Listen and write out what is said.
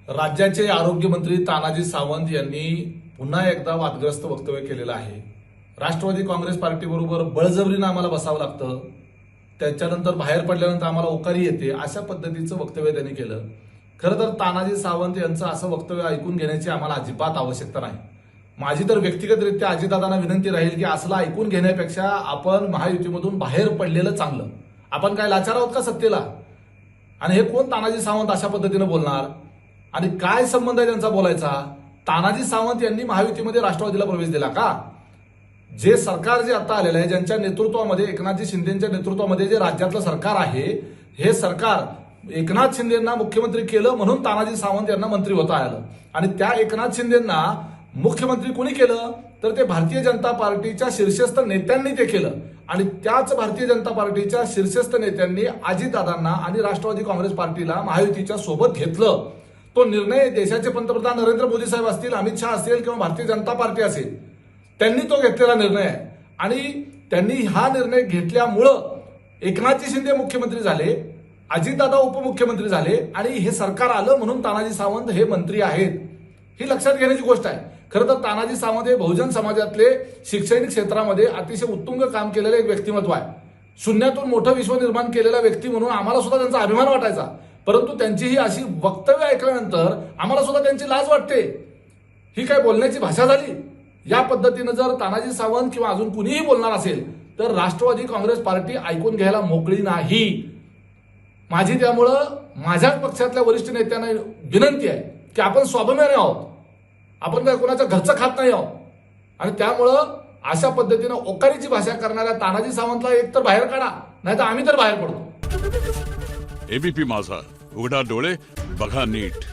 राज्याचे आरोग्यमंत्री तानाजी सावंत यांनी पुन्हा एकदा वादग्रस्त वक्तव्य केलेलं आहे। राष्ट्रवादी काँग्रेस पार्टीबरोबर बळजबरीनं आम्हाला बसावं लागतं, त्याच्यानंतर बाहेर पडल्यानंतर आम्हाला ओकारी येते, अशा पद्धतीचं वक्तव्य त्यांनी केलं। खरं तर तानाजी सावंत यांचं असं वक्तव्य ऐकून घेण्याची आम्हाला अजिबात आवश्यकता नाही। माझी तर व्यक्तिगतरित्या अजितदादांना विनंती राहील की असलं ऐकून घेण्यापेक्षा आपण महायुतीमधून बाहेर पडलेलं चांगलं। आपण काय लाचार आहोत का सत्तेला? आणि हे कोण तानाजी सावंत अशा पद्धतीनं बोलणार? आणि काय संबंध आहे त्यांचा बोलायचा? तानाजी सावंत यांनी महायुतीमध्ये राष्ट्रवादीला प्रवेश दिला का? जे सरकार जे आता आलेलं आहे, ज्यांच्या नेतृत्वामध्ये, एकनाथजी शिंदेच्या नेतृत्वामध्ये जे राज्यातलं सरकार आहे, हे सरकार एकनाथ शिंदेंना मुख्यमंत्री केलं म्हणून तानाजी सावंत यांना मंत्री होता आलं। आणि त्या एकनाथ शिंदेंना मुख्यमंत्री कोणी केलं? तर ते भारतीय जनता पार्टीच्या शीर्षस्थ नेत्यांनी ते केलं। आणि त्याच भारतीय जनता पार्टीच्या शीर्षस्थ नेत्यांनी अजितदादांना आणि राष्ट्रवादी काँग्रेस पार्टीला महायुतीच्या सोबत घेतलं। तो निर्णय देशाचे पंतप्रधान नरेंद्र मोदी साहेब असतील, अमित शहा असतील किंवा भारतीय जनता पार्टी असेल, त्यांनी तो घेतलेला निर्णय आहे। आणि त्यांनी हा निर्णय घेतल्यामुळं एकनाथजी शिंदे मुख्यमंत्री झाले, अजितदादा उपमुख्यमंत्री झाले आणि हे सरकार आलं म्हणून तानाजी सावंत हे मंत्री आहेत, ही लक्षात घेण्याची गोष्ट आहे। खरं तर तानाजी सावंत हे बहुजन समाजातले शैक्षणिक क्षेत्रामध्ये अतिशय उत्तुंग काम केलेलं एक व्यक्तिमत्व आहे। शून्यातून मोठं विश्व निर्माण केलेला व्यक्ती म्हणून आम्हाला सुद्धा त्यांचा अभिमान वाटायचा, परंतु त्यांची ही अशी वक्तव्य ऐकल्यानंतर आम्हाला सुद्धा त्यांची लाज वाटते। ही काय बोलण्याची भाषा झाली? या पद्धतीनं जर तानाजी सावंत किंवा अजून कुणीही बोलणार असेल तर राष्ट्रवादी काँग्रेस पार्टी ऐकून घ्यायला मोकळी नाही। माझी त्यामुळं माझ्याच पक्षातल्या वरिष्ठ नेत्यांना विनंती आहे की आपण स्वाभिमानी आहोत, आपण काय कोणाच्या घरचं खात नाही आहोत। आणि त्यामुळं अशा पद्धतीनं ओकारीची भाषा करणाऱ्या तानाजी सावंतला एक तर बाहेर काढा, नाही तर आम्ही तर बाहेर पडतो। एबीपी माझा, उघडा डोळे बघा नीट।